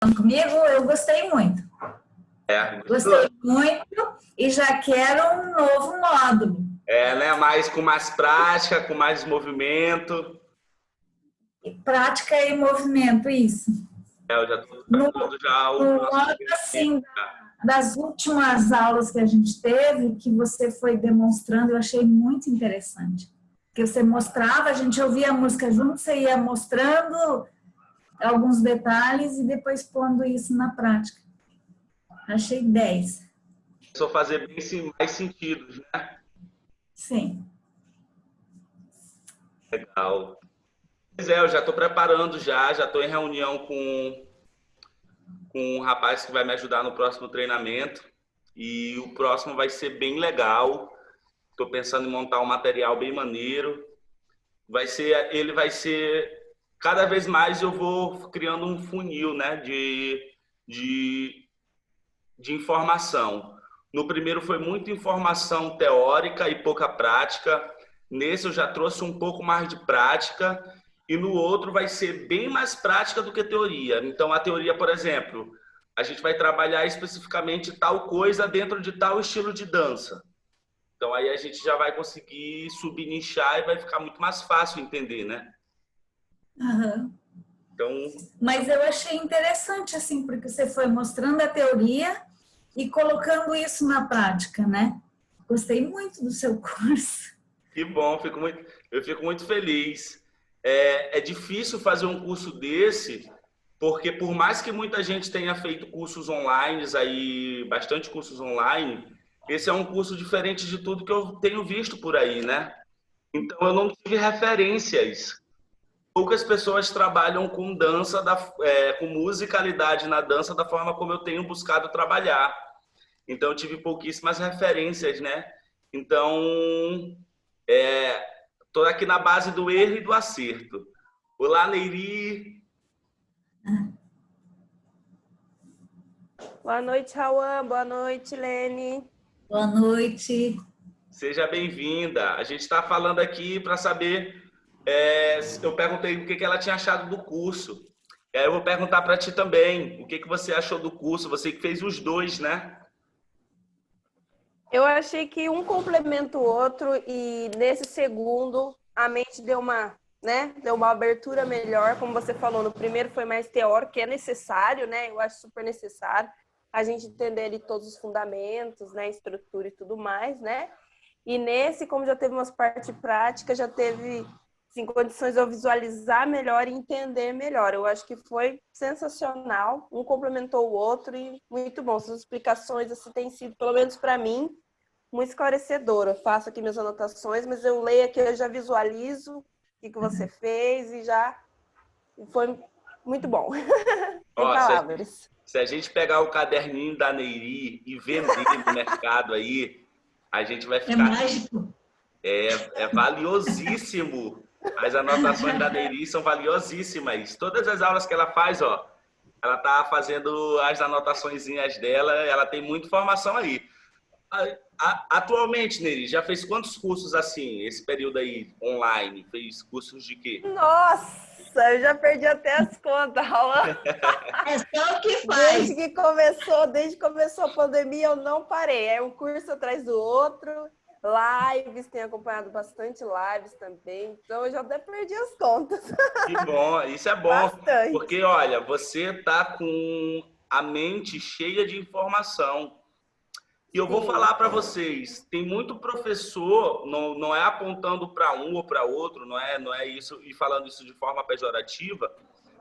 Comigo, eu gostei muito. Gostei muito e já quero um novo módulo. Né? Com mais prática, com mais movimento. Prática e movimento, isso. Eu já estou preparando já o próximo. Assim, das últimas aulas que a gente teve, que você foi demonstrando, eu achei muito interessante. Porque você mostrava, a gente ouvia a música junto, você ia mostrando alguns detalhes e depois pondo isso na prática. Achei 10. Só fazer bem mais sentido, né? Sim. Legal. Pois é, eu já estou preparando já estou em reunião com um rapaz que vai me ajudar no próximo treinamento e o próximo vai ser bem legal. Estou pensando em montar um material bem maneiro. Ele vai ser cada vez mais eu vou criando um funil, né, de informação. No primeiro foi muita informação teórica e pouca prática. Nesse eu já trouxe um pouco mais de prática e no outro vai ser bem mais prática do que teoria. Então a teoria, por exemplo, a gente vai trabalhar especificamente tal coisa dentro de tal estilo de dança. Então aí a gente já vai conseguir subnichar e vai ficar muito mais fácil entender, né? Uhum. Então, mas eu achei interessante assim, porque você foi mostrando a teoria e colocando isso na prática, né? Gostei muito do seu curso. Que bom, eu fico muito feliz. É difícil fazer um curso desse, porque por mais que muita gente tenha feito cursos online, aí, bastante cursos online, esse é um curso diferente de tudo que eu tenho visto por aí, né? Então eu não tive referências. Poucas pessoas trabalham com dança, com musicalidade na dança da forma como eu tenho buscado trabalhar. Então eu tive pouquíssimas referências, né? Então estou aqui na base do erro e do acerto. Olá, Neiri. Boa noite, Rauan. Boa noite, Lene. Boa noite. Seja bem-vinda. A gente está falando aqui para saber. Eu perguntei o que ela tinha achado do curso. E aí eu vou perguntar para ti também. O que você achou do curso? Você que fez os dois, né? Eu achei que um complementa o outro e nesse segundo a mente deu uma, né? Deu uma abertura melhor, como você falou. No primeiro foi mais teórico, que é necessário, né? Eu acho super necessário a gente entender ali todos os fundamentos, né? Estrutura e tudo mais, né? E nesse, como já teve umas partes práticas, já teve assim, condições de eu visualizar melhor e entender melhor. Eu acho que foi sensacional, um complementou o outro e muito bom. Essas explicações assim, têm sido, pelo menos para mim, muito esclarecedora. Eu faço aqui minhas anotações, mas eu leio aqui, eu já visualizo o que você fez e já foi muito bom. Sem palavras. Se a gente pegar o caderninho da Neiri e vender no mercado aí, a gente vai ficar... É mágico. É valiosíssimo. As anotações da Neiri são valiosíssimas. Todas as aulas que ela faz, ó, ela tá fazendo as anotaçõezinhas dela, ela tem muita informação aí. Atualmente, Neiri, já fez quantos cursos assim, esse período aí, online? Fez cursos de quê? Nossa, eu já perdi até as contas, Raul. É só o que faz. Desde que começou a pandemia, eu não parei. É um curso atrás do outro. Lives, tenho acompanhado bastante lives também. Então, eu já até perdi as contas. Que bom, isso é bom. Bastante. Porque, olha, você tá com a mente cheia de informação. E eu vou falar para vocês, tem muito professor, não é apontando para um ou para outro, não é isso, e falando isso de forma pejorativa,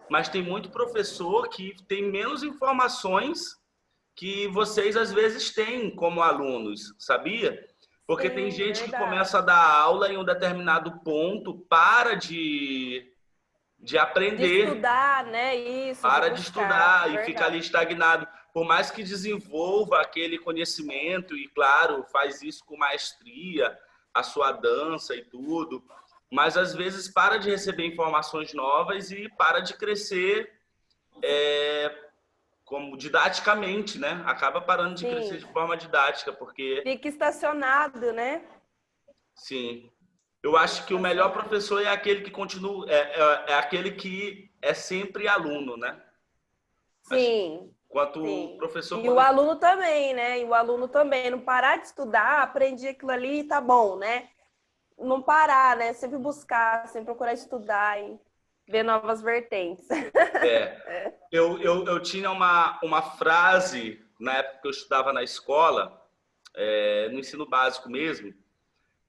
mas tem muito professor que tem menos informações que vocês às vezes têm como alunos, sabia? Porque tem gente que começa a dar aula em um determinado ponto, para de aprender. De estudar, né? Isso. Para de estudar e fica ali estagnado. Por mais que desenvolva aquele conhecimento e, claro, faz isso com maestria, a sua dança e tudo, mas às vezes para de receber informações novas e para de crescer como didaticamente, né? Acaba parando de crescer de forma didática, porque... Fica estacionado, né? Sim. Eu acho que o melhor professor é aquele que continua, é aquele que é sempre aluno, né? Sim. Quanto sim. o professor... E o aluno também, né? E o aluno também. Não parar de estudar, aprender aquilo ali, tá bom, né? Não parar, né? Sempre buscar, sempre procurar estudar e ver novas vertentes. Eu tinha uma frase, na época que eu estudava na escola, no ensino básico mesmo,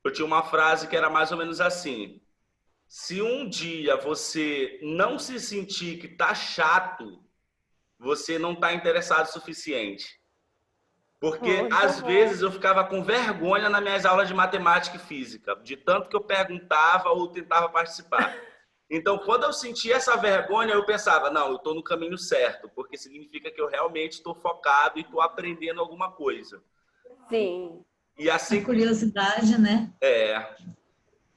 eu tinha uma frase que era mais ou menos assim: se um dia você não se sentir que tá chato, você não tá interessado o suficiente. Porque Muito às bom. vezes eu ficava com vergonha nas minhas aulas de matemática e física, de tanto que eu perguntava ou tentava participar. Então, quando eu sentia essa vergonha, eu pensava, não, eu estou no caminho certo, porque significa que eu realmente estou focado e estou aprendendo alguma coisa. Sim. E assim, a curiosidade, né?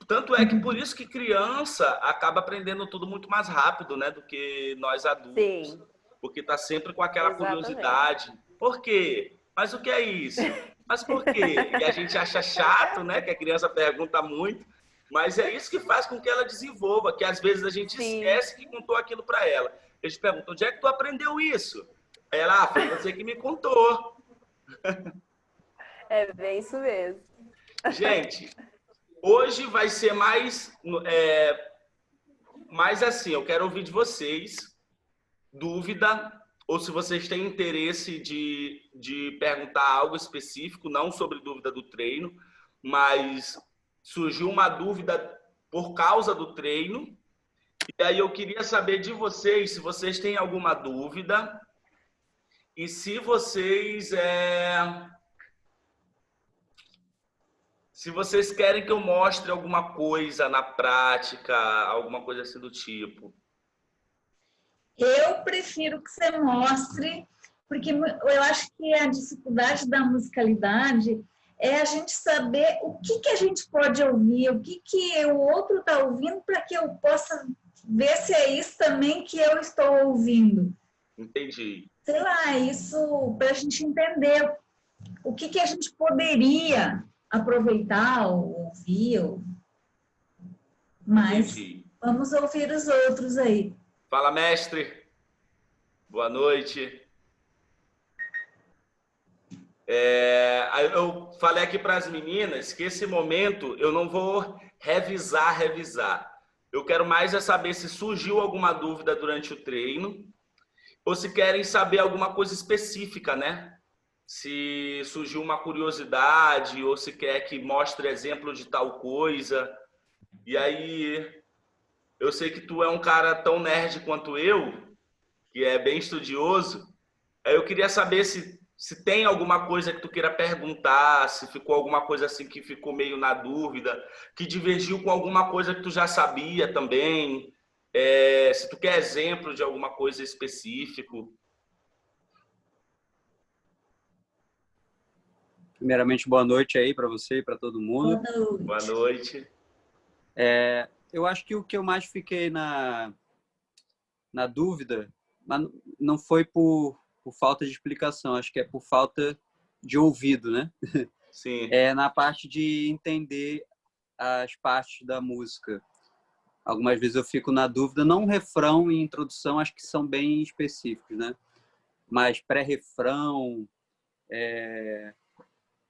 Tanto é que por isso que criança acaba aprendendo tudo muito mais rápido, né, do que nós adultos. Sim. Porque está sempre com aquela Exatamente. curiosidade. Por quê? Mas o que é isso? Mas por quê? E a gente acha chato, né, que a criança pergunta muito. Mas é isso que faz com que ela desenvolva, que às vezes a gente esquece que contou aquilo para ela. Eles perguntam, onde é que tu aprendeu isso? Ela, foi você que me contou. É bem isso mesmo. Gente, hoje vai ser mais assim, eu quero ouvir de vocês dúvida, ou se vocês têm interesse de perguntar algo específico, não sobre dúvida do treino, mas surgiu uma dúvida por causa do treino. E aí eu queria saber de vocês se vocês têm alguma dúvida e se vocês querem que eu mostre alguma coisa na prática, alguma coisa assim do tipo. Eu prefiro que você mostre, porque eu acho que a dificuldade da musicalidade é a gente saber o que a gente pode ouvir, o que o outro está ouvindo, para que eu possa ver se é isso também que eu estou ouvindo. Entendi. Sei lá, isso para a gente entender o que a gente poderia aproveitar ou ouvir. Mas Entendi. Vamos ouvir os outros aí. Fala, mestre. Boa noite. Eu falei aqui para as meninas que esse momento eu não vou revisar. Eu quero mais saber se surgiu alguma dúvida durante o treino ou se querem saber alguma coisa específica, né? Se surgiu uma curiosidade ou se quer que mostre exemplo de tal coisa. E aí, eu sei que tu é um cara tão nerd quanto eu, que é bem estudioso. Aí eu queria saber se tem alguma coisa que tu queira perguntar, se ficou alguma coisa assim que ficou meio na dúvida, que divergiu com alguma coisa que tu já sabia também. Se tu quer exemplo de alguma coisa específico. Primeiramente, boa noite aí para você e para todo mundo. Boa noite. Eu acho que o que eu mais fiquei na dúvida, mas não foi por falta de explicação, acho que é por falta de ouvido, né? Sim. Na parte de entender as partes da música. Algumas vezes eu fico na dúvida, não refrão e introdução, acho que são bem específicos, né? Mas pré-refrão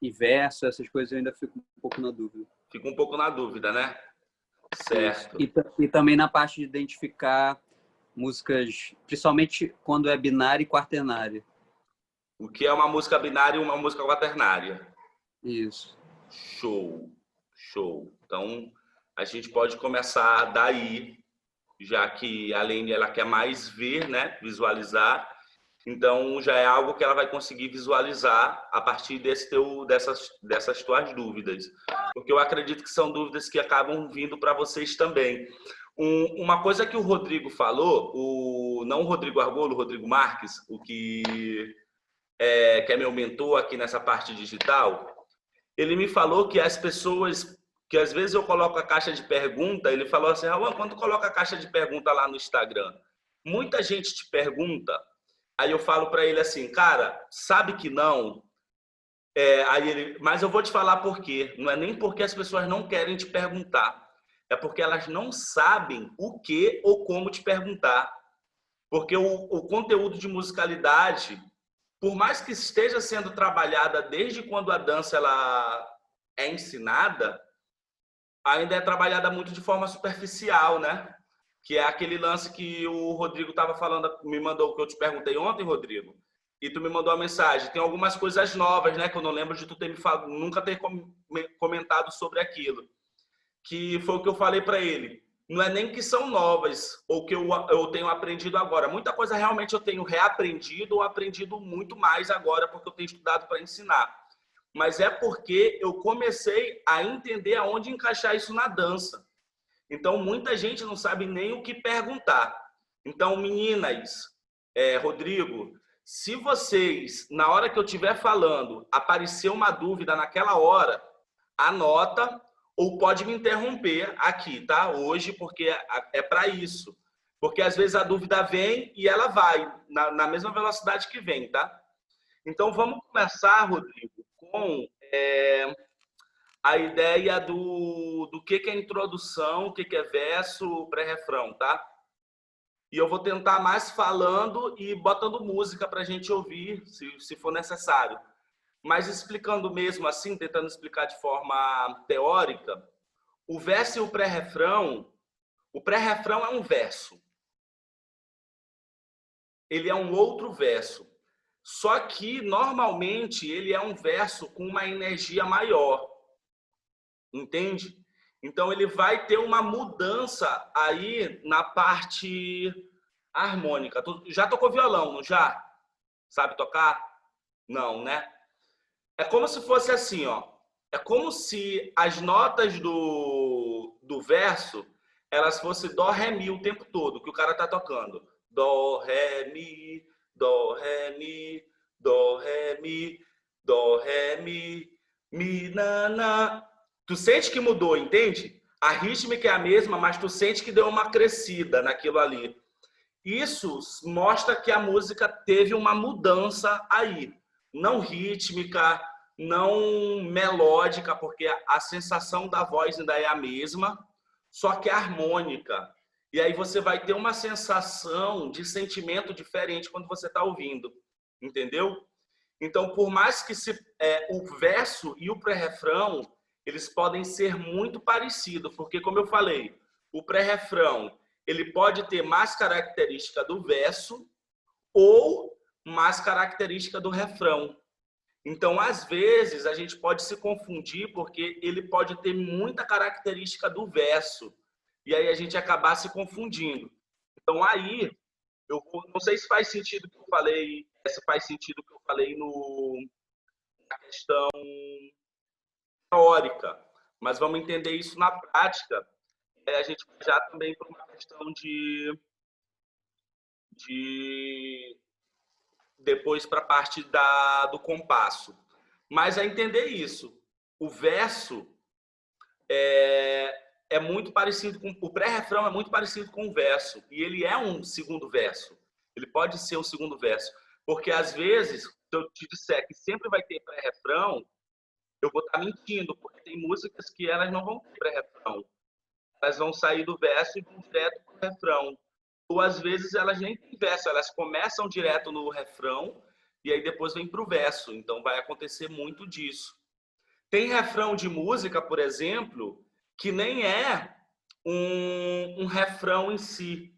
e verso, essas coisas eu ainda fico um pouco na dúvida. Fico um pouco na dúvida, né? Certo. E também na parte de identificar músicas, principalmente quando é binária e quaternária. O que é uma música binária e uma música quaternária? Isso. Show. Então, a gente pode começar daí, já que a Lene, ela quer mais ver, né? Visualizar. Então, já é algo que ela vai conseguir visualizar a partir dessas tuas dúvidas. Porque eu acredito que são dúvidas que acabam vindo para vocês também. Uma coisa que o Rodrigo falou, não o Rodrigo Argolo, o Rodrigo Marques, que é meu mentor aqui nessa parte digital, ele me falou que as pessoas, que às vezes eu coloco a caixa de pergunta, ele falou assim, Raul, quando coloca a caixa de pergunta lá no Instagram, muita gente te pergunta. Aí eu falo para ele assim, cara, sabe que não? Mas eu vou te falar por quê. Não é nem porque as pessoas não querem te perguntar. É porque elas não sabem o que ou como te perguntar. Porque o conteúdo de musicalidade, por mais que esteja sendo trabalhada desde quando a dança ela é ensinada, ainda é trabalhada muito de forma superficial, né? Que é aquele lance que o Rodrigo estava falando, me mandou, que eu te perguntei ontem, Rodrigo, e tu me mandou uma mensagem. Tem algumas coisas novas, né? Que eu não lembro de tu ter me falado, nunca ter comentado sobre aquilo. Que foi o que eu falei para ele. Não é nem que são novas ou que eu tenho aprendido agora. Muita coisa realmente eu tenho reaprendido ou aprendido muito mais agora porque eu tenho estudado para ensinar. Mas é porque eu comecei a entender aonde encaixar isso na dança. Então, muita gente não sabe nem o que perguntar. Então, meninas, Rodrigo, se vocês, na hora que eu estiver falando, aparecer uma dúvida naquela hora, anota ou pode me interromper aqui, tá? Hoje, porque é para isso. Porque às vezes a dúvida vem e ela vai na mesma velocidade que vem, tá? Então, vamos começar, Rodrigo, com a ideia do que é introdução, o que é verso, pré-refrão, tá? E eu vou tentar mais falando e botando música para a gente ouvir, se for necessário. Mas explicando mesmo assim, tentando explicar de forma teórica, o verso e o pré-refrão é um verso. Ele é um outro verso. Só que, normalmente, ele é um verso com uma energia maior. Entende? Então, ele vai ter uma mudança aí na parte harmônica. Tu já tocou violão, não já? Sabe tocar? Não, né? É como se fosse assim, ó. É como se as notas do verso, elas fossem dó, ré, mi o tempo todo, que o cara tá tocando. Dó, ré, mi, dó, ré, mi, dó, ré, mi, dó, ré, mi, na. Tu sente que mudou, entende? A rítmica é a mesma, mas tu sente que deu uma crescida naquilo ali. Isso mostra que a música teve uma mudança aí. Não rítmica, não melódica, porque a sensação da voz ainda é a mesma, só que harmônica. E aí você vai ter uma sensação de sentimento diferente quando você está ouvindo. Entendeu? Então, por mais que o verso e o pré-refrão, eles podem ser muito parecidos, porque, como eu falei, o pré-refrão ele pode ter mais característica do verso ou mais característica do refrão. Então, às vezes, a gente pode se confundir porque ele pode ter muita característica do verso e aí a gente acabar se confundindo. Então, aí, eu não sei se faz sentido o que eu falei, se faz sentido o que eu falei na questão teórica, mas vamos entender isso na prática. A gente já também por uma questão de depois para a parte do compasso. Mas a entender isso, o verso é muito parecido com o pré-refrão, é muito parecido com o verso e ele é um segundo verso. Ele pode ser um segundo verso, porque às vezes se eu te disser que sempre vai ter pré-refrão, eu vou estar mentindo, porque tem músicas que elas não vão ter pré-refrão. Elas vão sair do verso e vão direto para o refrão. Ou às vezes elas nem têm verso, elas começam direto no refrão e aí depois vem para o verso. Então vai acontecer muito disso. Tem refrão de música, por exemplo, que nem é um refrão em si.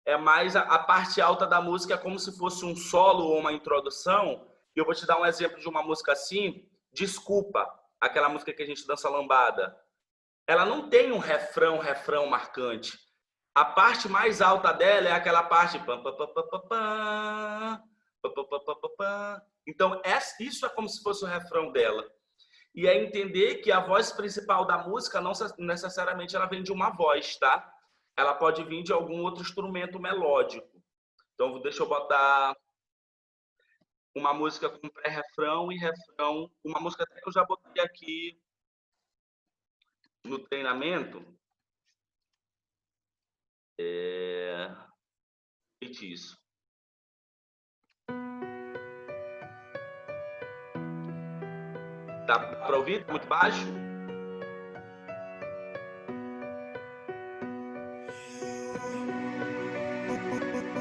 É mais a parte alta da música, é como se fosse um solo ou uma introdução. E eu vou te dar um exemplo de uma música assim, Desculpa, aquela música que a gente dança lambada. Ela não tem um refrão marcante. A parte mais alta dela é aquela parte. Então, isso é como se fosse o refrão dela. E é entender que a voz principal da música não necessariamente ela vem de uma voz, tá? Ela pode vir de algum outro instrumento melódico. Então, deixa eu botar uma música com pré-refrão e refrão. Uma música até que eu já botei aqui no treinamento. Isso. Dá para ouvir? Muito baixo?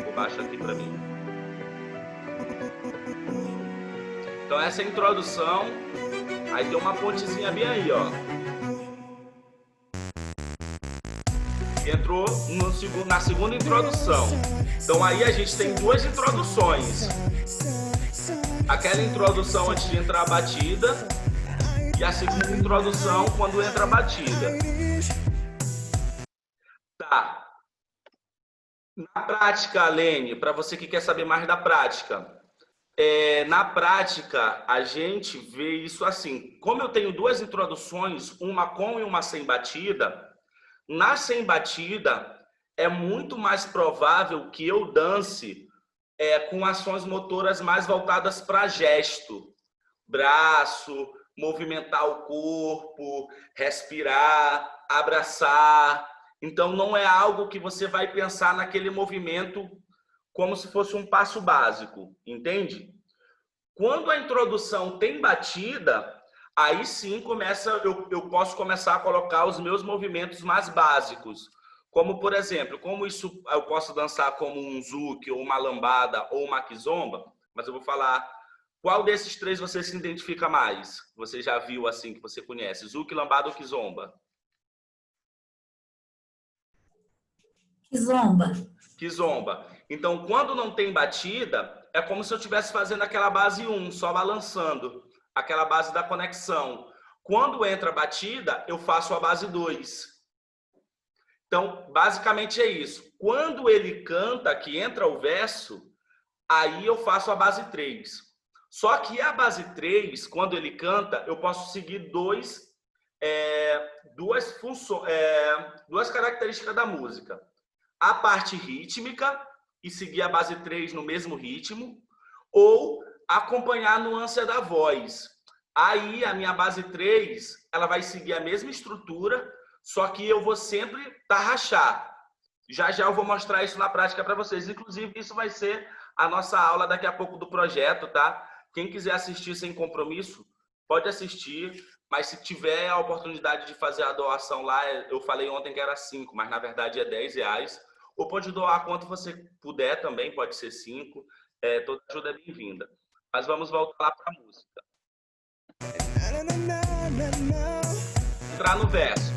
Vou abaixa aqui para mim. Então essa é a introdução. Aí tem uma pontezinha bem aí, ó. Entrou na segunda introdução. Então aí a gente tem duas introduções. Aquela introdução antes de entrar a batida e a segunda introdução quando entra a batida. Tá. Na prática, Lene, para você que quer saber mais da prática, na prática a gente vê isso assim. Como eu tenho duas introduções, uma com e uma sem batida, na sem batida é muito mais provável que eu dance com ações motoras mais voltadas para gesto, braço, movimentar o corpo, respirar, abraçar. Então não é algo que você vai pensar naquele movimento como se fosse um passo básico, entende? Quando a introdução tem batida, aí sim eu posso começar a colocar os meus movimentos mais básicos. Como, por exemplo, como isso eu posso dançar como um zouk, ou uma lambada, ou uma kizomba, mas eu vou falar qual desses três você se identifica mais. Você já viu assim, que você conhece, zouk, lambada ou kizomba? Kizomba. Kizomba. Então, quando não tem batida, é como se eu estivesse fazendo aquela base 1, só balançando, aquela base da conexão. Quando entra a batida, eu faço a base 2. Então, basicamente é isso. Quando ele canta, que entra o verso, aí eu faço a base 3. Só que a base 3, quando ele canta, eu posso seguir duas características da música. A parte rítmica e seguir a base 3 no mesmo ritmo, ou acompanhar a nuance da voz. Aí a minha base 3, ela vai seguir a mesma estrutura, só que eu vou sempre tarrachar. Já já eu vou mostrar isso na prática para vocês. Inclusive, isso vai ser a nossa aula daqui a pouco do projeto, tá? Quem quiser assistir sem compromisso, pode assistir. Mas se tiver a oportunidade de fazer a doação lá, eu falei ontem que era 5, mas na verdade é R$10. Ou pode doar quanto você puder também, pode ser 5. Toda ajuda é bem-vinda. Mas vamos voltar lá para a música. Entrar no verso.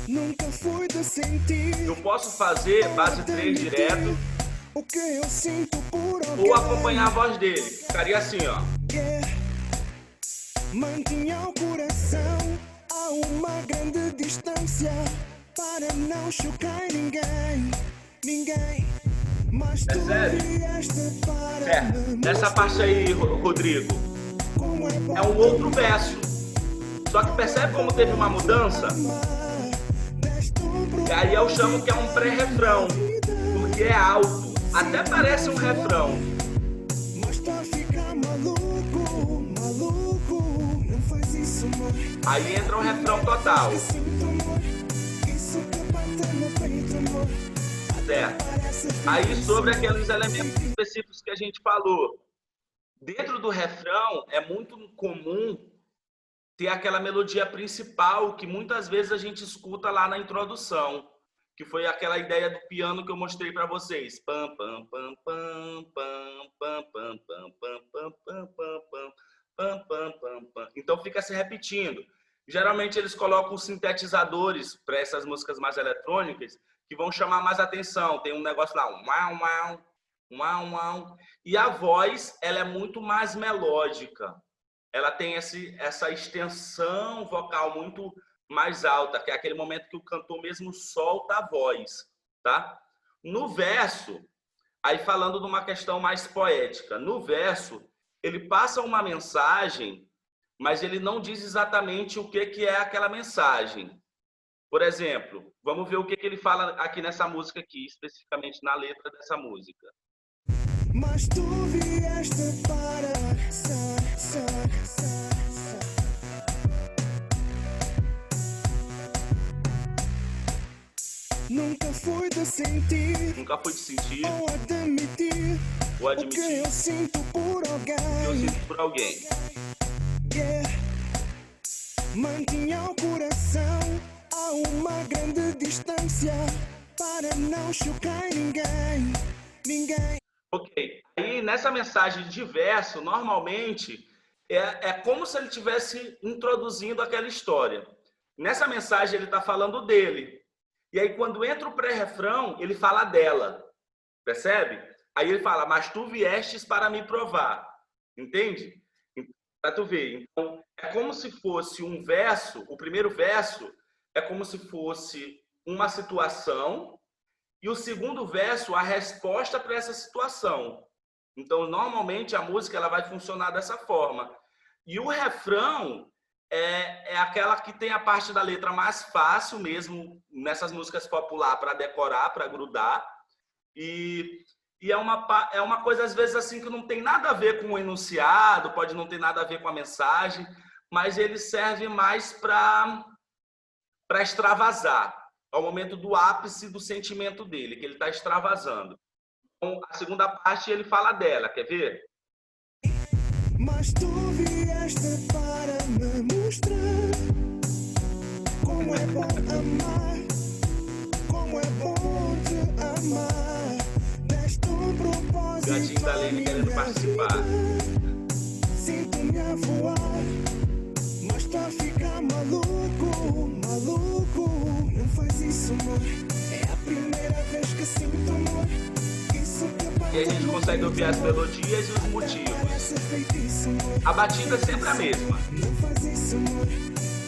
Nunca fui de sentir. Eu posso fazer base 3 direto. O que eu sinto por alguém. Ou acompanhar a voz dele. Ficaria assim, ó. Mantinha o coração a uma grande distância para não chocar ninguém. Mas tu vieste para essa parte aí, Rodrigo, é um outro verso. Só que percebe como teve uma mudança? E aí eu chamo que é um pré-refrão, porque é alto. Até parece um refrão. Aí entra um refrão total. Certo. Aí sobre aqueles elementos específicos que a gente falou. Dentro do refrão é muito comum ter aquela melodia principal que muitas vezes a gente escuta lá na introdução. Que foi aquela ideia do piano que eu mostrei para vocês. Pam, pam, pam, pam, pam, pam, pam, pam, pam, pam, pam, pam, pam, pam, pam, pam. Então fica se repetindo. Geralmente eles colocam sintetizadores para essas músicas mais eletrônicas que vão chamar mais atenção. Tem um negócio lá, um uau, uau, uau, uau. E a voz, ela é muito mais melódica. Ela tem essa extensão vocal muito mais alta, que é aquele momento que o cantor mesmo solta a voz, tá? No verso, aí falando de uma questão mais poética, no verso, ele passa uma mensagem, mas ele não diz exatamente o que é aquela mensagem. Por exemplo, vamos ver o que ele fala aqui nessa música aqui, especificamente na letra dessa música. Mas tu vieste para Nunca fui de sentir. Nunca fui de sentir. Ou admitir. Ou admitir. O que eu sinto por alguém. O que eu sinto por alguém. Mantinha o coração a uma grande distância para não chocar ninguém. Ok. Aí, nessa mensagem de verso, normalmente, é como se ele estivesse introduzindo aquela história. Nessa mensagem, ele está falando dele. E aí, quando entra o pré-refrão, ele fala dela. Percebe? Aí ele fala, mas tu viestes para me provar. Entende? Para tu ver. Então, é como se fosse um verso, o primeiro verso é como se fosse uma situação e o segundo verso, a resposta para essa situação. Então, normalmente, a música ela vai funcionar dessa forma. E o refrão é aquela que tem a parte da letra mais fácil mesmo, nessas músicas populares, para decorar, para grudar. E é uma coisa, às vezes, assim, que não tem nada a ver com o enunciado, pode não ter nada a ver com a mensagem, mas ele serve mais para extravasar. É o momento do ápice do sentimento dele, que ele está extravasando. Então, a segunda parte, ele fala dela. Quer ver? Mas tu vieste para me mostrar como é bom amar, como é bom te amar. Deste um propósito Gatinho da Lene querendo participar. Sinto-me a voar, mas tá a ficar maluco. Não faz isso, amor. É a primeira vez que sinto amor. E a gente consegue ouvir as melodias e os motivos. A batida é sempre a mesma. Não faz isso, amor.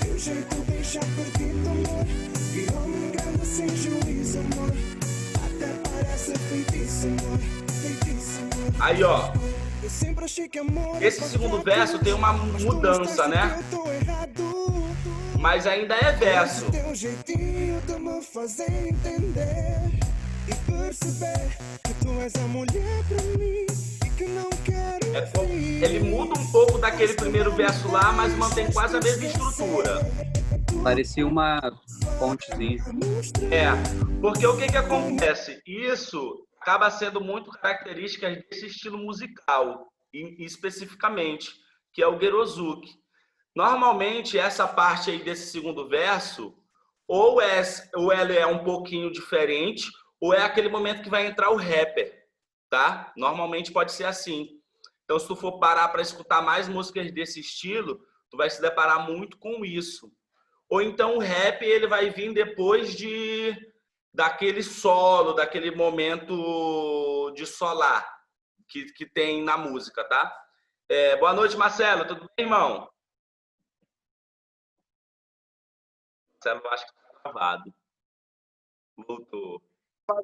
Teu jeito deixa perdido, amor. Virou-me grande sem juízo, amor. Até parece feitiço, amor. Aí, ó. Eu sempre achei que amor. Esse segundo verso tem uma mudança, né? Mas ainda é verso. Teu jeitinho de me fazer entender e perceber que tu és a mulher pra mim e que não quero ele muda um pouco daquele primeiro verso lá, mas mantém quase a mesma estrutura. Parecia uma pontezinha. Porque o que acontece? Isso acaba sendo muito característica desse estilo musical, especificamente, que é o Gerozuki. Normalmente, essa parte aí desse segundo verso, ou ela é um pouquinho diferente, ou é aquele momento que vai entrar o rapper, tá? Normalmente pode ser assim. Então, se tu for parar para escutar mais músicas desse estilo, tu vai se deparar muito com isso. Ou então o rap, ele vai vir depois daquele solo, daquele momento de solar que tem na música, tá? Boa noite, Marcelo. Tudo bem, irmão? Marcelo, eu acho que tá travado. Voltou.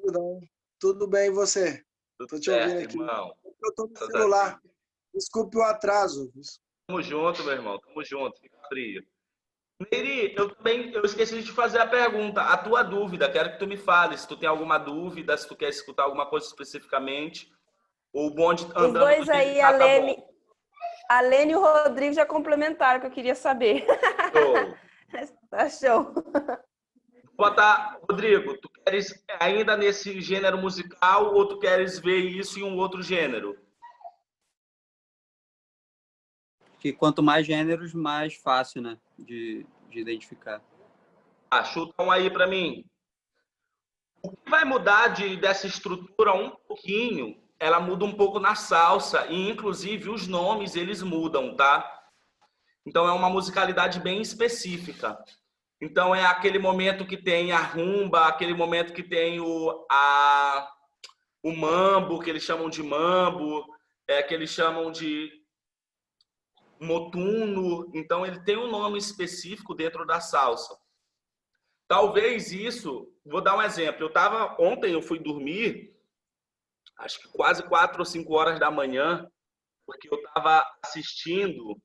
Não. Tudo bem, e você? Tudo te ouvindo certo, aqui. irmão. Eu tô no celular. Desculpe o atraso. Tamo junto, meu irmão. Tamo junto. Fica frio. Neiri, eu esqueci de te fazer a pergunta. A tua dúvida, quero que tu me fale. Se tu tem alguma dúvida, se tu quer escutar alguma coisa especificamente. Ou o bonde andando... Os dois aí, a Lene e o Rodrigo já complementaram, que eu queria saber. Show. Tá show. Botar, Rodrigo, tu queres ainda nesse gênero musical ou tu queres ver isso em um outro gênero? Que quanto mais gêneros, mais fácil, né, de identificar. Chuta um aí para mim. O que vai mudar dessa estrutura um pouquinho, ela muda um pouco na salsa e, inclusive, os nomes, eles mudam, tá? Então, é uma musicalidade bem específica. Então, é aquele momento que tem a rumba, aquele momento que tem o mambo, que eles chamam de mambo, que eles chamam de motuno. Então, ele tem um nome específico dentro da salsa. Talvez isso... Vou dar um exemplo. Ontem eu fui dormir, acho que quase 4 ou 5 horas da manhã, porque eu estava assistindo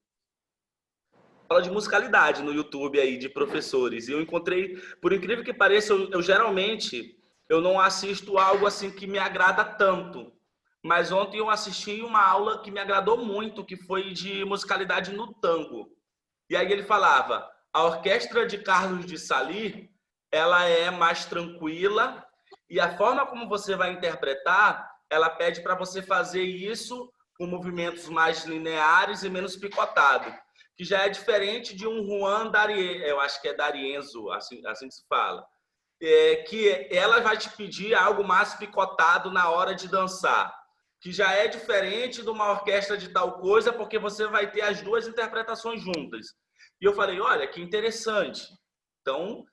aula de musicalidade no YouTube aí de professores. E eu encontrei, por incrível que pareça, eu geralmente não assisto algo assim que me agrada tanto. Mas ontem eu assisti uma aula que me agradou muito, que foi de musicalidade no tango. E aí ele falava, a orquestra de Carlos de Sali, ela é mais tranquila e a forma como você vai interpretar, ela pede para você fazer isso com movimentos mais lineares e menos picotado. que já é diferente de um Juan D'Arienzo, eu acho que é D'Arienzo, assim que se fala, que ela vai te pedir algo mais picotado na hora de dançar, que já é diferente de uma orquestra de tal coisa, porque você vai ter as duas interpretações juntas. E eu falei, olha, que interessante. Então,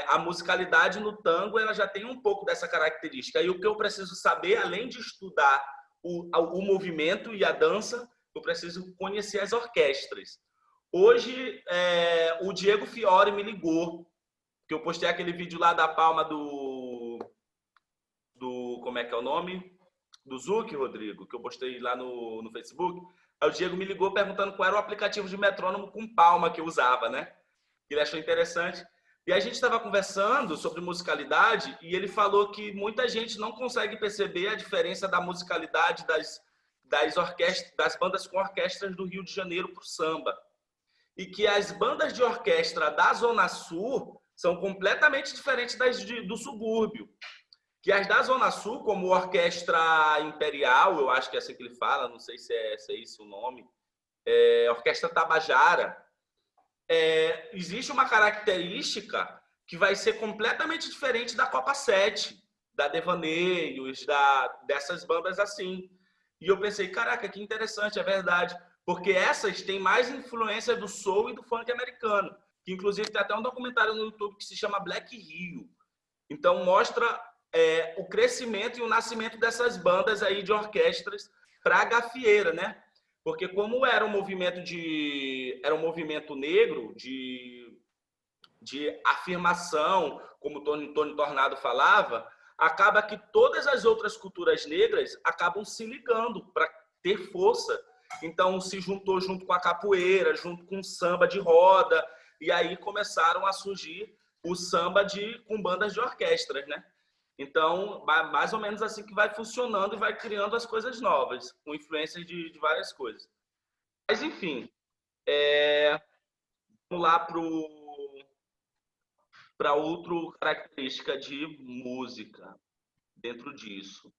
a musicalidade no tango ela já tem um pouco dessa característica. E o que eu preciso saber, além de estudar o movimento e a dança, eu preciso conhecer as orquestras. Hoje, o Diego Fiore me ligou, que eu postei aquele vídeo lá da palma do como é que é o nome? Do Zuc, Rodrigo, que eu postei lá no Facebook. Aí o Diego me ligou perguntando qual era o aplicativo de metrônomo com palma que eu usava, né? Ele achou interessante. E a gente estava conversando sobre musicalidade e ele falou que muita gente não consegue perceber a diferença da musicalidade das bandas com orquestras do Rio de Janeiro para o samba. E que as bandas de orquestra da Zona Sul são completamente diferentes das do subúrbio. Que as da Zona Sul, como Orquestra Imperial, eu acho que é assim que ele fala, não sei se é esse o nome, Orquestra Tabajara, existe uma característica que vai ser completamente diferente da Copa 7, da Devaneios, dessas bandas assim. E eu pensei, caraca, que interessante, é verdade. Porque essas têm mais influência do soul e do funk americano. Que inclusive tem até um documentário no YouTube que se chama Black Rio. Então mostra o crescimento e o nascimento dessas bandas aí de orquestras para a gafieira, né? Porque como era um movimento negro de afirmação, como o Tony Tornado falava, acaba que todas as outras culturas negras acabam se ligando para ter força. Então se juntou junto com a capoeira, junto com o samba de roda, e aí começaram a surgir o samba com bandas de orquestras, né? Então, mais ou menos assim que vai funcionando e vai criando as coisas novas, com influências de várias coisas. Mas, enfim, vamos lá para outra característica de música dentro disso.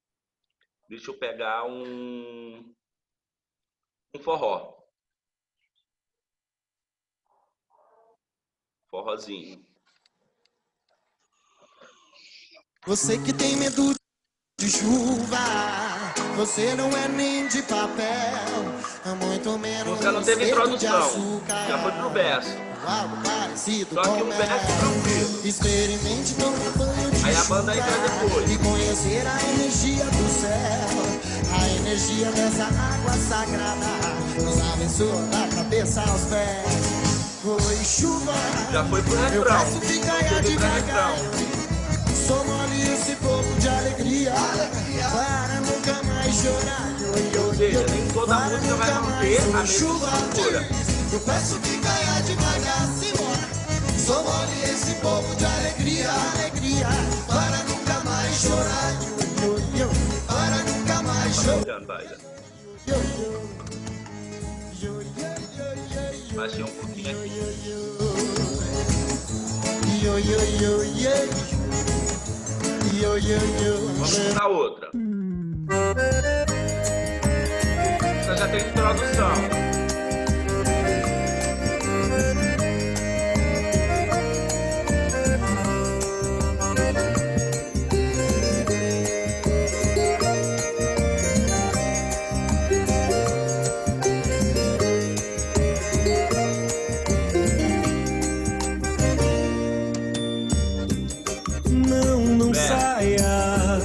Deixa eu pegar um forró. Forrozinho. Você que tem medo de chuva, você não é nem de papel, muito menos. A música não teve introdução, já foi pro verso. Só que o verso tranquilo. Experimente tomar banho de aí a banda entra depois. E conhecer a energia do céu, a energia dessa água sagrada, nos abençoa da cabeça aos pés. Foi chuva, já foi pro refrão. Eu peço que caia devagar. Só mole esse pouco de alegria, para nunca mais chorar. Ou seja, nem toda música vai manter a mesma estrutura. Eu peço que caia devagar, Simone. Só mole esse pouco de alegria, para nunca mais chorar. Para nunca mais chorar. Baixei um pouquinho aqui. Vamos para outra. Essa já tem introdução. Não saia,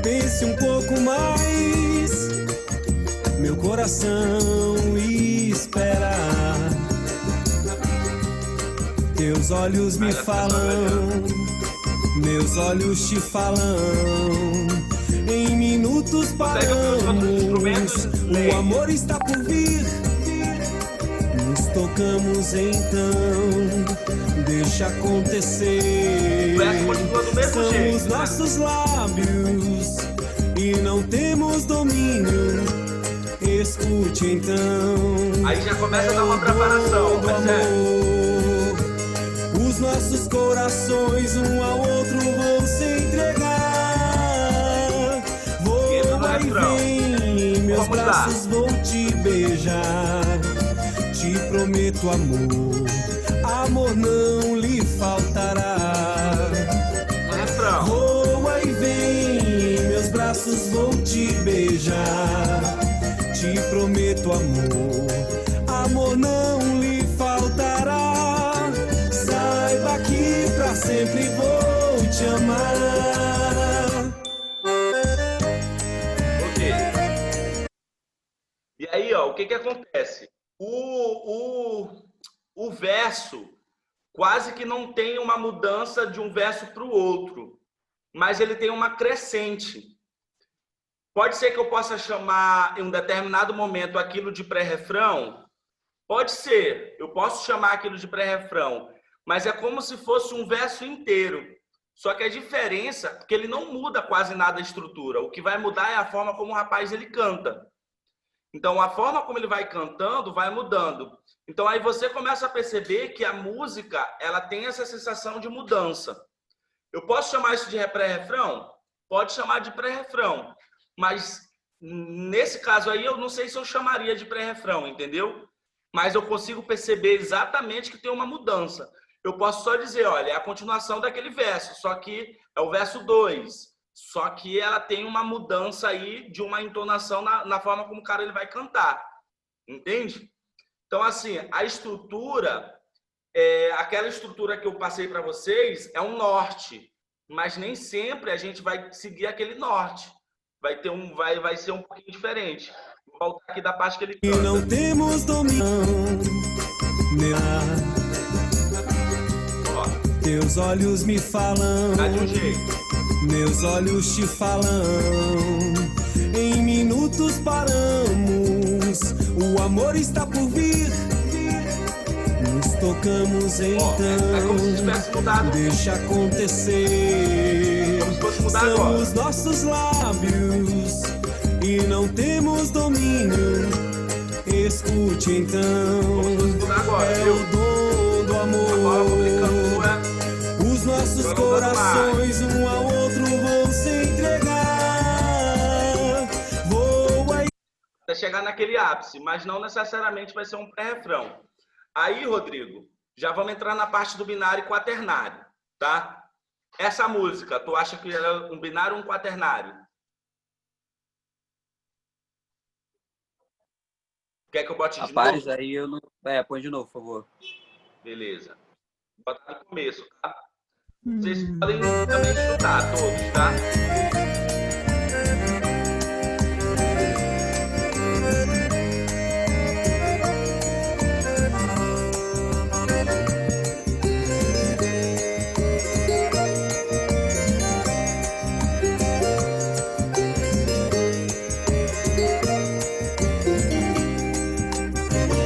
pense um pouco mais, meu coração espera. Teus olhos me falam, meus olhos te falam. Em minutos paramos, o amor está por vir. Nos tocamos então, deixa acontecer. São os nossos lábios e não temos domínio. Escute então. Aí já começa a dar uma preparação, amor. Os nossos corações um ao outro vão se entregar. Voa e vem, meus braços vão te beijar. Te prometo amor, amor não lhe faltará. Voa e vem, em meus braços vou te beijar. Te prometo amor, amor não lhe faltará. Saiba que pra sempre vou te amar. Ok. E aí, ó, o que que acontece? O verso quase que não tem uma mudança de um verso para o outro, mas ele tem uma crescente. Pode ser que eu possa chamar em um determinado momento aquilo de pré-refrão? Pode ser, eu posso chamar aquilo de pré-refrão, mas é como se fosse um verso inteiro. Só que a diferença é que ele não muda quase nada a estrutura. O que vai mudar é a forma como o rapaz ele canta. Então, a forma como ele vai cantando vai mudando. Então, aí você começa a perceber que a música ela tem essa sensação de mudança. Eu posso chamar isso de pré-refrão? Pode chamar de pré-refrão. Mas, nesse caso aí, eu não sei se eu chamaria de pré-refrão, entendeu? Mas eu consigo perceber exatamente que tem uma mudança. Eu posso só dizer, olha, é a continuação daquele verso, só que é o verso 2. Só que ela tem uma mudança aí de uma entonação na forma como o cara ele vai cantar. Entende? Então, assim, a estrutura, aquela estrutura que eu passei para vocês é um norte. Mas nem sempre a gente vai seguir aquele norte. Vai ser um pouquinho diferente. Vou voltar aqui da parte que ele canta. E não temos domínio. Teus olhos me falam. Tá de um jeito. Meus olhos te falam. Em minutos paramos. O amor está por vir. Nos tocamos então. É como se tivesse mudado. Deixa acontecer. Como se fosse mudar São agora. os nossos lábios. E não temos domínio. Escute então. Agora, é o dom do amor. Os nossos corações um ao outro vão se entregar. Voa até chegar naquele ápice, mas não necessariamente vai ser um pré-refrão. Aí, Rodrigo, já vamos entrar na parte do binário e quaternário, tá? Essa música, tu acha que ela é um binário ou um quaternário? Quer que eu bote de Rapaz, novo? aí eu não... põe de novo, por favor. Beleza. Bota no começo, tá? Vocês podem também escutar todos, tá?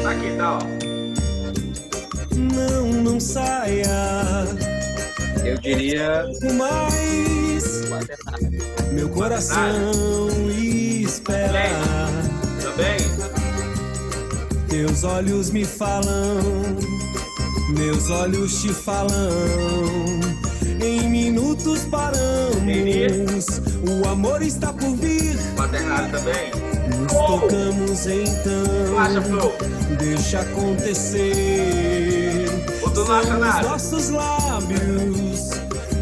Aqui, tá, ó. não saia. Eu diria... Mas meu coração espera. Também? Teus olhos me falam, meus olhos te falam. Em minutos paramos, o amor está por vir. Quaternário também? Nos tocamos então, Acha, Flo? deixa acontecer. Ou tu não acha São os nada? nossos lábios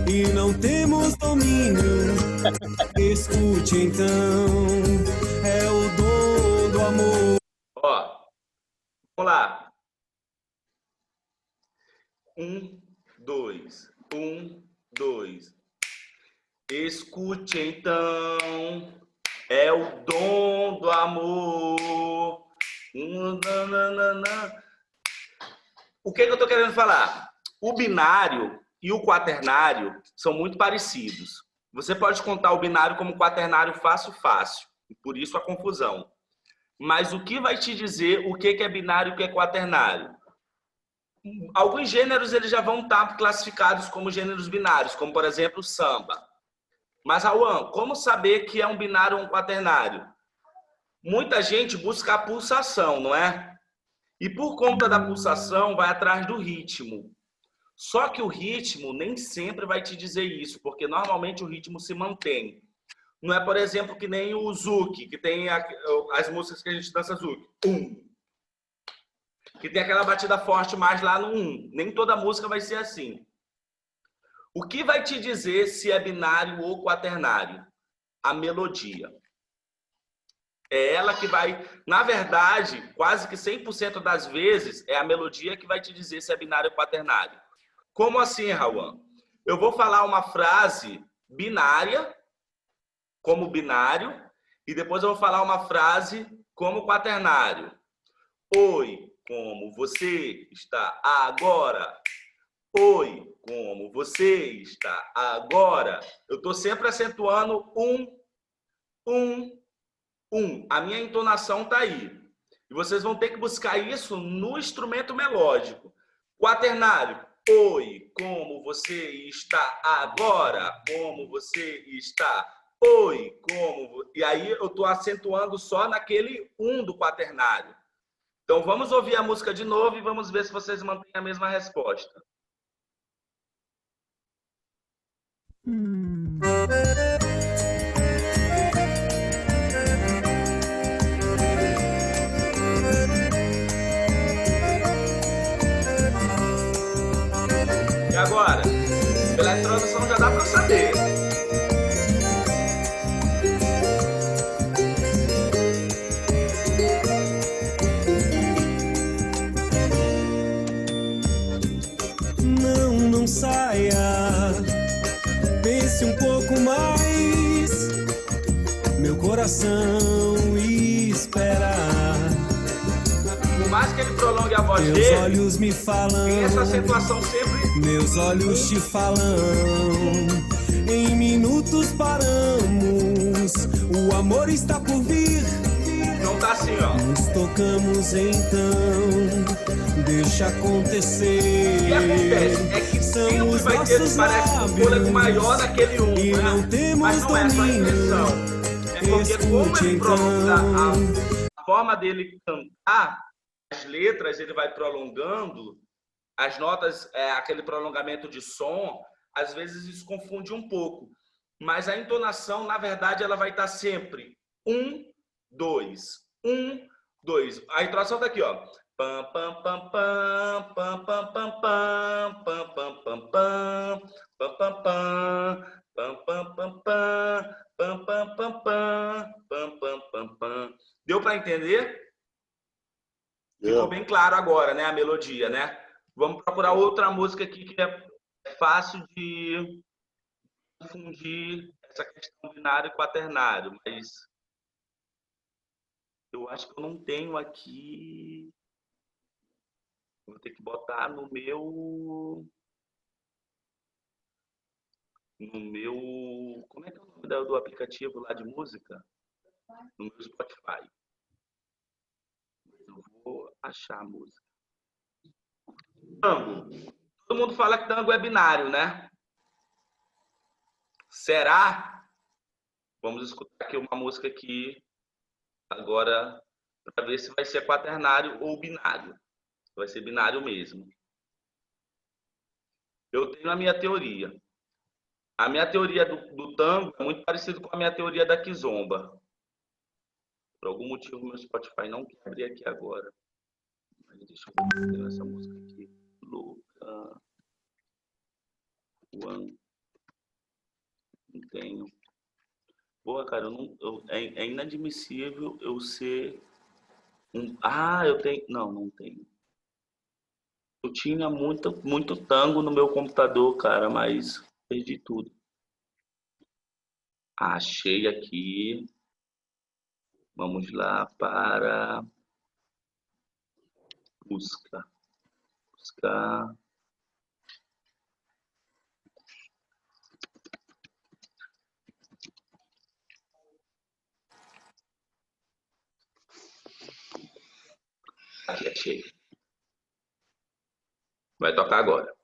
e não temos domínio. Escute então, é o dom do amor. Ó, vamos lá. 1, 2, 1, 2. Escute então, é o dom do amor. O que eu tô querendo falar? O binário e o quaternário são muito parecidos. Você pode contar o binário como quaternário fácil, por isso a confusão. Mas o que vai te dizer o que é binário e o que é quaternário? Alguns gêneros eles já vão estar classificados como gêneros binários, como por exemplo o samba. Mas, Auan, como saber que é um binário ou um quaternário? Muita gente busca a pulsação, não é? E por conta da pulsação, vai atrás do ritmo. Só que o ritmo nem sempre vai te dizer isso, porque normalmente o ritmo se mantém. Não é, por exemplo, que nem o zouk, que tem as músicas que a gente dança zouk. que tem aquela batida forte mais lá no 1. Nem toda música vai ser assim. O que vai te dizer se é binário ou quaternário? A melodia. É ela que vai, na verdade, quase que 100% das vezes, é a melodia que vai te dizer se é binário ou quaternário. Como assim, Raul? Eu vou falar uma frase binária, como binário, e depois eu vou falar uma frase como quaternário. Oi, como você está agora? Oi, como você está agora? Eu estou sempre acentuando um. A minha entonação está aí. E vocês vão ter que buscar isso no instrumento melódico. Quaternário. Oi, como você está agora? Como você está? Oi, como... E aí eu estou acentuando só naquele do quaternário. Então vamos ouvir a música de novo e vamos ver se vocês mantêm a mesma resposta. E agora? Pela introdução já dá para saber. Não saia, pense um pouco mais, meu coração espera. Por mais que ele prolongue a voz Meus dele, olhos me falam, tem essa acentuação sempre. meus olhos te falam, em minutos paramos, o amor está por vir. Não tá assim, ó. Nos tocamos então, deixa acontecer. O que acontece é que sempre vai ter, parece um fôlego maior naquele e né? não temos Mas não é só a impressão. É porque como ele prolonga a forma dele cantar, as letras ele vai prolongando, as notas, aquele prolongamento de som, às vezes isso confunde um pouco. Mas a entonação, na verdade, ela vai estar sempre 1, 2, 1, 2. A entonação tá aqui, ó. Pam pam pam pam pam pam pam pam pam pam pam pam pam pam pam pam pam pam pam pam. Deu para entender? Ficou bem claro agora, né, a melodia, né? Vamos procurar outra música aqui que é fácil de confundir essa questão binário e quaternário, mas eu acho que eu não tenho aqui. Vou ter que botar no meu... Como é que é o nome do aplicativo lá de música? No meu Spotify. Eu vou achar a música. Tango. Todo mundo fala que tango é binário, né? Será? Vamos escutar aqui uma música aqui agora para ver se vai ser quaternário ou binário. Vai ser binário mesmo. Eu tenho a minha teoria. A minha teoria do tango é muito parecida com a minha teoria da kizomba. Por algum motivo, meu Spotify não quer abrir aqui agora. Mas deixa eu ver essa música aqui. Luca. One. Não tenho. Boa, cara, é inadmissível eu ser eu tenho. Não tenho. Eu tinha muito tango no meu computador, cara, mas perdi tudo. Achei aqui. Vamos lá para buscar. Aqui, achei. Vai tocar agora.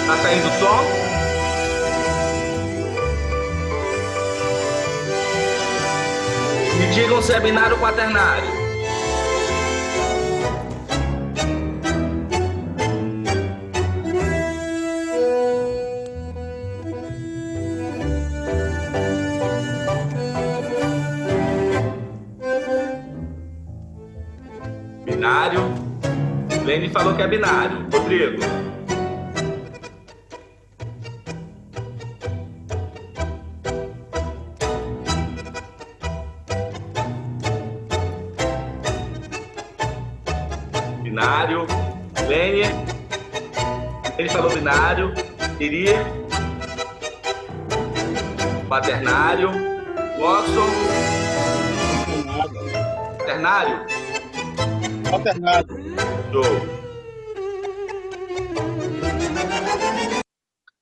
Tá saindo o som? Me digam se é binário ou quaternário. Lene falou que é binário. Rodrigo. Binário. Lene. Ele falou binário. Iri. Quaternário. Watson. Quaternário. Quaternário. Show.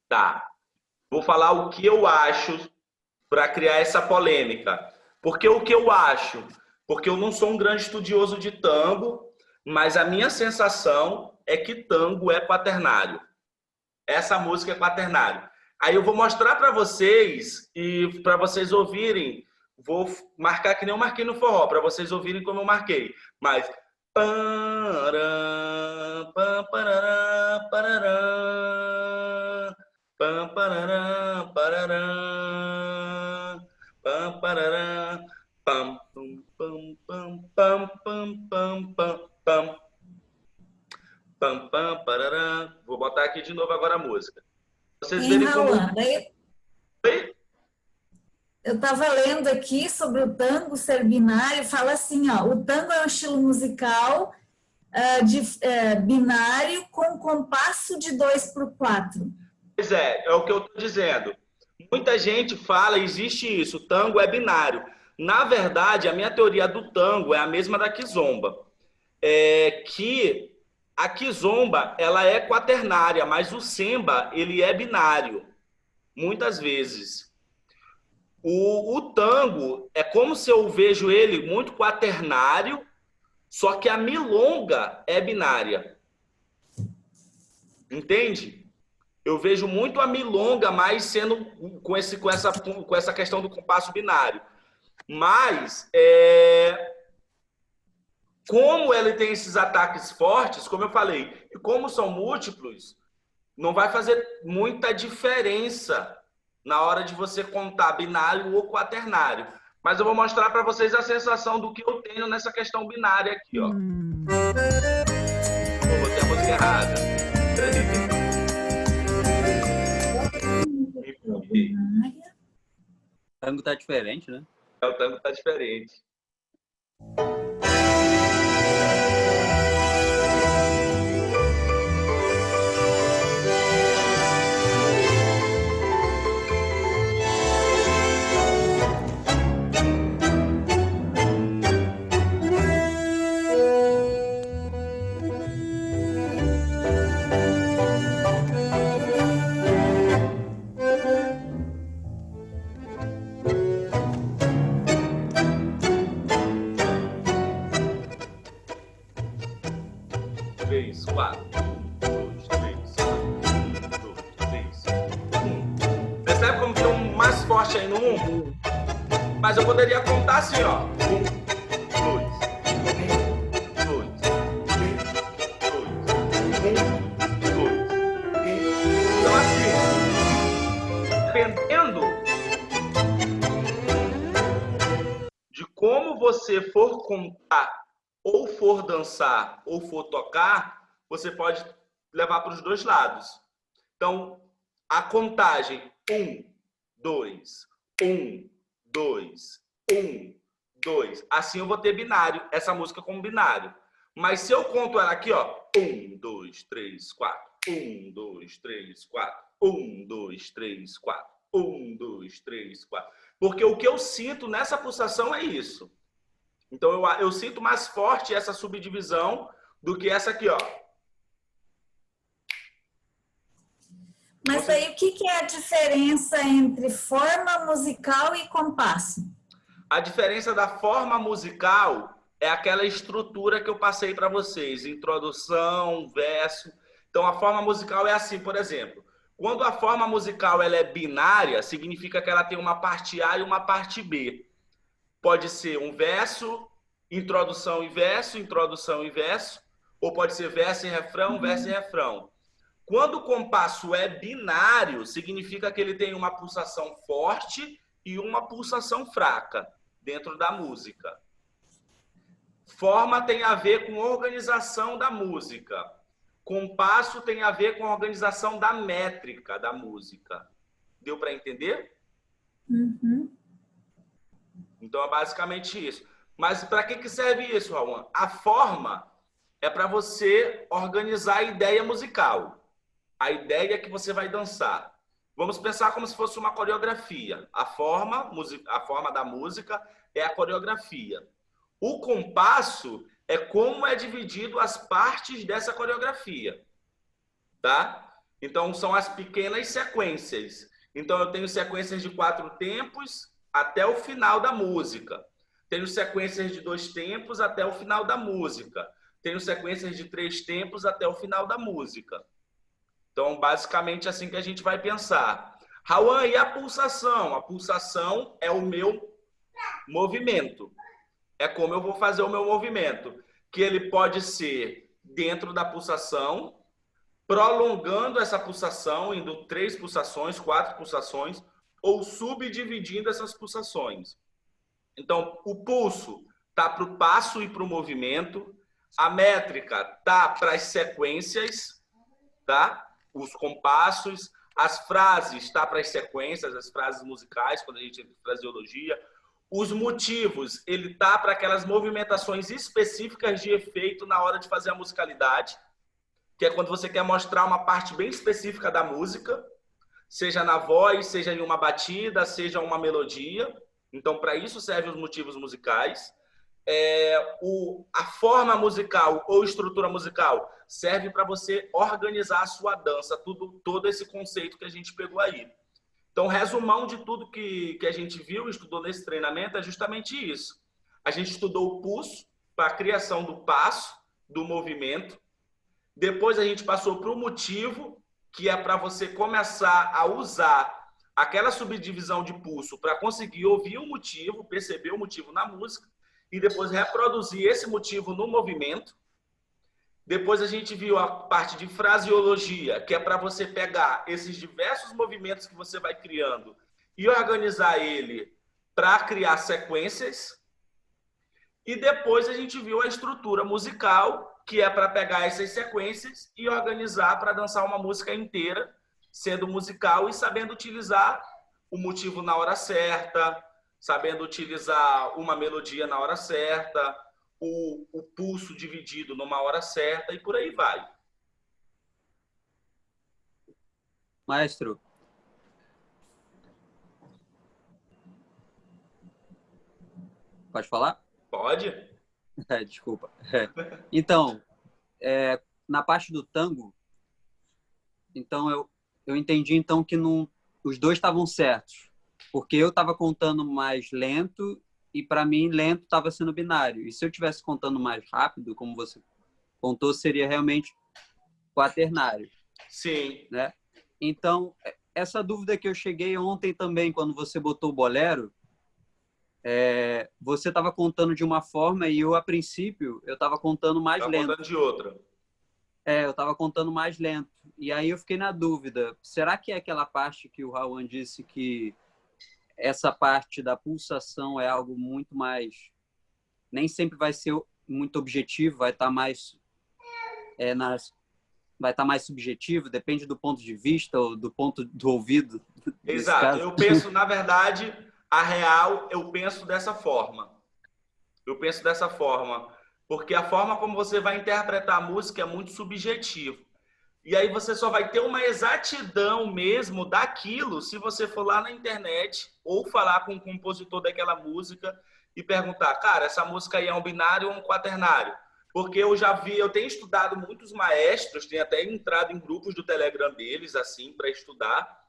Tá. Vou falar o que eu acho para criar essa polêmica. Porque o que eu acho? Porque eu não sou um grande estudioso de tango, mas a minha sensação é que tango é quaternário. Essa música é quaternário. Aí eu vou mostrar para vocês e para vocês ouvirem. Vou marcar que nem eu marquei no forró, para vocês ouvirem como eu marquei. Mas vou botar aqui de novo agora a música. Vocês verem como... Eu estava lendo aqui sobre o tango ser binário, fala assim, ó, o tango é um estilo musical binário com compasso de 2/4. Pois é o que eu estou dizendo. Muita gente fala, existe isso, o tango é binário. Na verdade, a minha teoria do tango é a mesma da kizomba. Que a kizomba, ela é quaternária, mas o semba, ele é binário, muitas vezes. O tango é como se eu vejo ele muito quaternário, só que a milonga é binária. Entende? Eu vejo muito a milonga mais sendo com essa questão do compasso binário. Mas, como ele tem esses ataques fortes, como eu falei, e como são múltiplos, não vai fazer muita diferença na hora de você contar binário ou quaternário. Mas eu vou mostrar para vocês a sensação do que eu tenho nessa questão binária aqui, ó. Vou botar a música errada. O tango tá diferente, né? O tango tá diferente. Percebe como tem um mais forte aí no 1? Mas eu poderia contar assim, ó. 1, 2, 2. Então assim, dependendo de como você for contar, ou for dançar, ou for tocar, você pode levar para os dois lados. Então, a contagem 1, 2, 1, 2, 1, 2. Assim eu vou ter binário, essa música como binário. Mas se eu conto ela aqui, ó, 1, 2, 3, 4, 1, 2, 3, 4, 1, 2, 3, 4, 1, 2, 3, 4. Porque o que eu sinto nessa pulsação é isso. Então eu sinto mais forte essa subdivisão do que essa aqui, ó. Mas aí o que é a diferença entre forma musical e compasso? A diferença da forma musical é aquela estrutura que eu passei para vocês. Introdução, verso. Então a forma musical é assim, por exemplo. Quando a forma musical ela é binária, significa que ela tem uma parte A e uma parte B. Pode ser um verso, introdução e verso, ou pode ser verso e refrão, verso e refrão. Quando o compasso é binário, significa que ele tem uma pulsação forte e uma pulsação fraca dentro da música. Forma tem a ver com organização da música. Compasso tem a ver com a organização da métrica da música. Deu para entender? Uhum. Então é basicamente isso. Mas para que serve isso, Raul? A forma é para você organizar a ideia musical. A ideia que você vai dançar. Vamos pensar como se fosse uma coreografia. A forma da música é a coreografia. O compasso é como é dividido as partes dessa coreografia. Tá? Então, são as pequenas sequências. Então, eu tenho sequências de 4 tempos até o final da música. Tenho sequências de 2 tempos até o final da música. Tenho sequências de 3 tempos até o final da música. Então, basicamente, assim que a gente vai pensar. Raul, e a pulsação? A pulsação é o meu movimento. É como eu vou fazer o meu movimento. Que ele pode ser dentro da pulsação, prolongando essa pulsação, indo 3 pulsações, 4 pulsações, ou subdividindo essas pulsações. Então, o pulso está para o passo e para o movimento. A métrica está para as sequências, tá? Os compassos. As frases está para as sequências, as frases musicais, quando a gente entra em fraseologia. Os motivos, ele tá para aquelas movimentações específicas de efeito na hora de fazer a musicalidade, que é quando você quer mostrar uma parte bem específica da música, seja na voz, seja em uma batida, seja uma melodia. Então, para isso servem os motivos musicais. A forma musical ou estrutura musical serve para você organizar a sua dança, todo esse conceito que a gente pegou aí. Então, resumão de tudo que a gente viu e estudou nesse treinamento é justamente isso. A gente estudou o pulso para a criação do passo, do movimento. Depois a gente passou para o motivo, que é para você começar a usar aquela subdivisão de pulso para conseguir ouvir o motivo, perceber o motivo na música e depois reproduzir esse motivo no movimento. Depois a gente viu a parte de fraseologia, que é para você pegar esses diversos movimentos que você vai criando e organizar ele para criar sequências. E depois a gente viu a estrutura musical, que é para pegar essas sequências e organizar para dançar uma música inteira, sendo musical e sabendo utilizar o motivo na hora certa, sabendo utilizar uma melodia na hora certa, o pulso dividido numa hora certa e por aí vai. Maestro. Pode falar? Pode. Desculpa. Então, na parte do tango, então eu entendi então que os dois estavam certos, porque eu estava contando mais lento e para mim lento estava sendo binário. E se eu tivesse contando mais rápido, como você contou, seria realmente quaternário. Sim. Né? Então, essa dúvida que eu cheguei ontem também, quando você botou o bolero, você estava contando de uma forma e eu, a princípio, eu estava contando mais lento. Contando de outra. Eu estava contando mais lento. E aí eu fiquei na dúvida, será que é aquela parte que o Raul disse que essa parte da pulsação é algo muito mais... Nem sempre vai ser muito objetivo, vai estar mais... vai estar mais subjetivo, depende do ponto de vista ou do ponto do ouvido. Exato. Eu penso, na verdade, a real, eu penso dessa forma. Porque a forma como você vai interpretar a música é muito subjetivo. E aí você só vai ter uma exatidão mesmo daquilo se você for lá na internet ou falar com o compositor daquela música e perguntar, cara, essa música aí é um binário ou um quaternário? Porque eu já vi, eu tenho estudado muitos maestros, tenho até entrado em grupos do Telegram deles, assim, para estudar,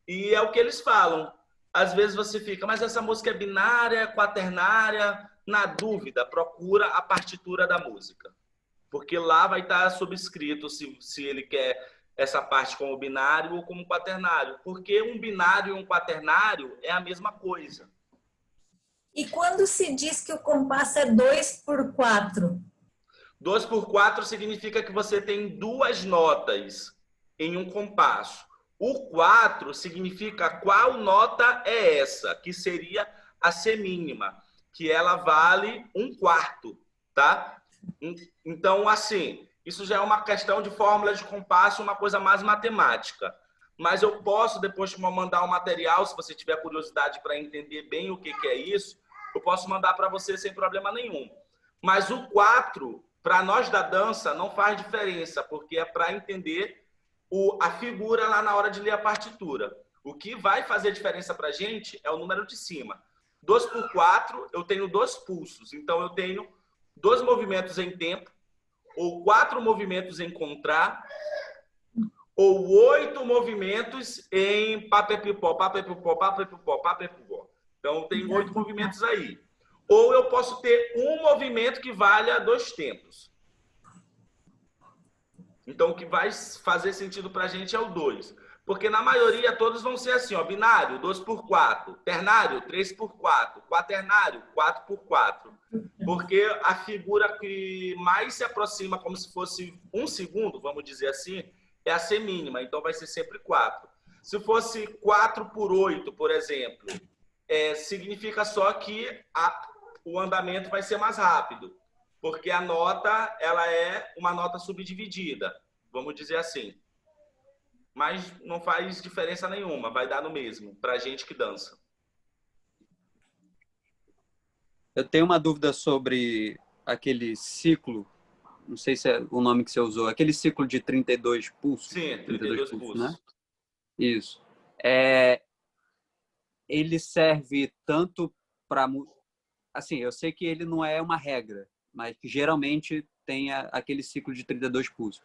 e é o que eles falam. Às vezes você fica, mas essa música é binária, quaternária? Na dúvida, procura a partitura da música. Porque lá vai estar subscrito se ele quer essa parte como binário ou como quaternário. Porque um binário e um quaternário é a mesma coisa. E quando se diz que o compasso é 2/4? 2/4 significa que você tem 2 notas em um compasso. O 4 significa qual nota é essa, que seria a semínima, que ela vale 1/4. tá? Então, assim, isso já é uma questão de fórmula de compasso, uma coisa mais matemática. Mas eu posso depois te mandar um material, se você tiver curiosidade para entender bem o que é isso, eu posso mandar para você sem problema nenhum. Mas o 4, para nós da dança, não faz diferença, porque é para entender a figura lá na hora de ler a partitura. O que vai fazer diferença para a gente é o número de cima. 2 por 4, eu tenho 2 pulsos. Então, eu tenho 2 movimentos em tempo, ou 4 movimentos em contra, ou 8 movimentos em papepipó, papepipó, papepipó, papepipó. Então, tem 8 movimentos aí. Ou eu posso ter um movimento que valha 2 tempos. Então, o que vai fazer sentido para a gente é o 2. Porque, na maioria, todos vão ser assim, ó, binário, 2 por 4, ternário, 3 por 4, quaternário, 4 por 4. Porque a figura que mais se aproxima, como se fosse 1 segundo, vamos dizer assim, é a semínima. Então, vai ser sempre 4. Se fosse 4 por 8, por exemplo, significa só que o andamento vai ser mais rápido. Porque a nota, ela é uma nota subdividida, vamos dizer assim. Mas não faz diferença nenhuma, vai dar no mesmo, pra gente que dança. Eu tenho uma dúvida sobre aquele ciclo, não sei se é o nome que você usou, aquele ciclo de 32 pulsos. Sim, 32 pulsos. Né? Isso. Ele serve tanto para... Assim, eu sei que ele não é uma regra, mas que geralmente tem aquele ciclo de 32 pulsos.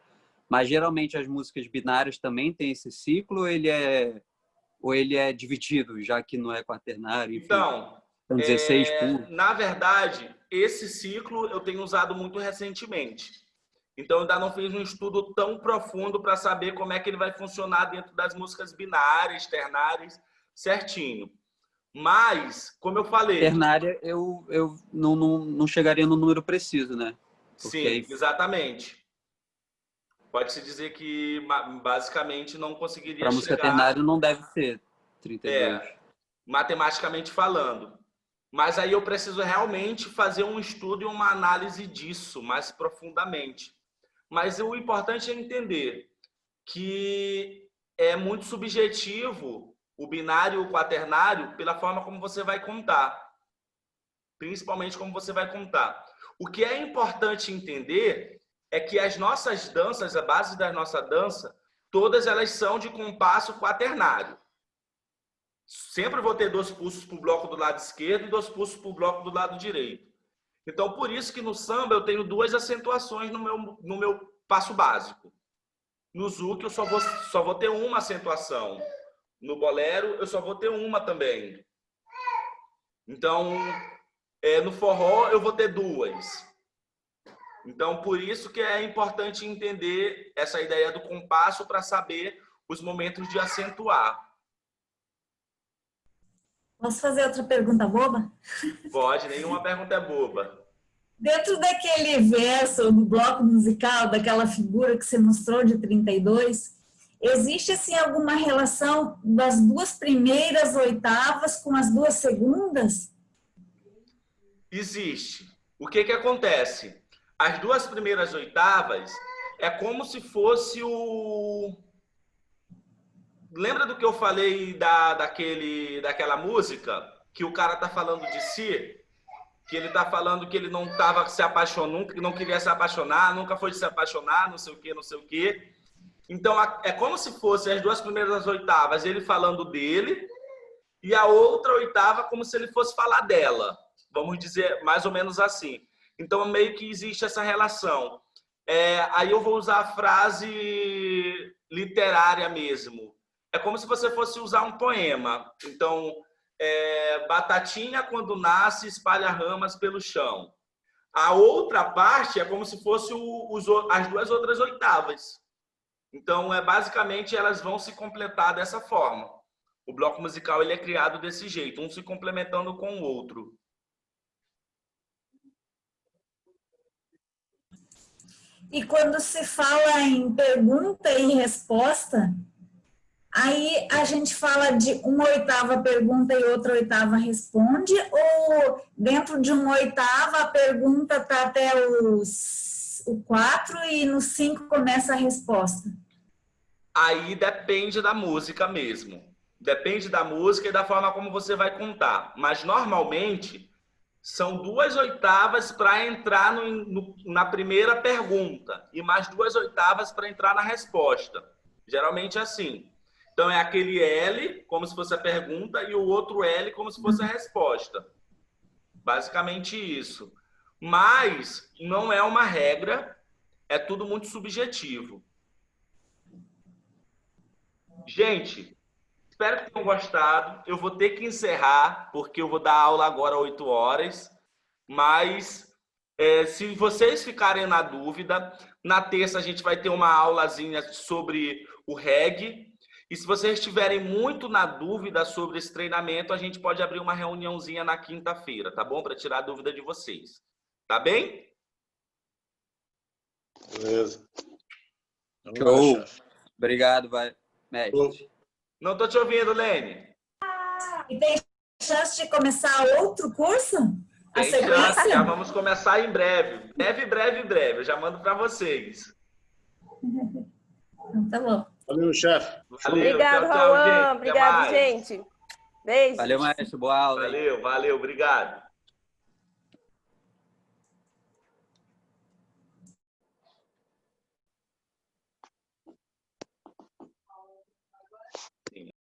Mas geralmente as músicas binárias também têm esse ciclo, ou ele é dividido, já que não é quaternário, enfim. Então, são 16 pulsos. Na verdade, esse ciclo eu tenho usado muito recentemente. Então, eu ainda não fiz um estudo tão profundo para saber como é que ele vai funcionar dentro das músicas binárias, ternárias, certinho. Mas, como eu falei... Ternária, eu não chegaria no número preciso, né? Porque sim, exatamente. Pode-se dizer que, basicamente, não conseguiria chegar... Para música ternária não deve ser 32. Matematicamente falando. Mas aí eu preciso realmente fazer um estudo e uma análise disso mais profundamente. Mas o importante é entender que é muito subjetivo o binário e o quaternário pela forma como você vai contar. Principalmente como você vai contar. O que é importante entender é que as nossas danças, a base da nossa dança, todas elas são de compasso quaternário. Sempre vou ter 2 pulsos para o bloco do lado esquerdo e 2 pulsos para o bloco do lado direito. Então, por isso que no samba eu tenho 2 acentuações no meu passo básico. No zouk eu só vou ter uma acentuação. No bolero eu só vou ter uma também. Então, no forró eu vou ter 2. Então, por isso que é importante entender essa ideia do compasso para saber os momentos de acentuar. Posso fazer outra pergunta boba? Pode, nenhuma pergunta é boba. Dentro daquele verso do bloco musical, daquela figura que você mostrou de 32, existe assim alguma relação das 2 primeiras oitavas com as 2 segundas? Existe. O que acontece? As 2 primeiras oitavas é como se fosse o... Lembra do que eu falei daquela música? Que o cara tá falando de si? Que ele tá falando que ele não tava se apaixonando, que não queria se apaixonar, nunca foi de se apaixonar, não sei o quê, não sei o quê. Então, é como se fosse as 2 primeiras oitavas ele falando dele e a outra oitava como se ele fosse falar dela. Vamos dizer mais ou menos assim. Então, meio que existe essa relação. Aí eu vou usar a frase literária mesmo. É como se você fosse usar um poema. Então, batatinha quando nasce espalha ramas pelo chão. A outra parte é como se fosse as 2 outras oitavas. Então, basicamente, elas vão se completar dessa forma. O bloco musical ele é criado desse jeito, um se complementando com o outro. E quando se fala em pergunta e resposta, Aí a gente fala de uma oitava pergunta e outra oitava responde, ou dentro de uma oitava a pergunta está até o 4 e no 5 começa a resposta? Aí depende da música mesmo. Depende da música e da forma como você vai contar. Mas normalmente são 2 oitavas para entrar na primeira pergunta e mais 2 oitavas para entrar na resposta. Geralmente é assim. Então é aquele L, como se fosse a pergunta, e o outro L, como se fosse a resposta. Basicamente isso. Mas não é uma regra, é tudo muito subjetivo. Gente, espero que tenham gostado. Eu vou ter que encerrar, porque eu vou dar aula agora às 8 horas. Mas, se vocês ficarem na dúvida, na terça a gente vai ter uma aulazinha sobre o reggae. E se vocês estiverem muito na dúvida sobre esse treinamento, a gente pode abrir uma reuniãozinha na quinta-feira, tá bom? Para tirar a dúvida de vocês. Tá bem? Beleza. Show. Obrigado, mestre. Não tô te ouvindo, Lene. E tem chance de começar outro curso? Tem chance, já vamos começar em breve. Breve. Eu já mando para vocês. Então, tá bom. Valeu, chefe. Valeu, obrigado, tchau, Rauan. gente. Obrigado, gente. Beijo. Valeu, mestre. Boa aula. Valeu, obrigado.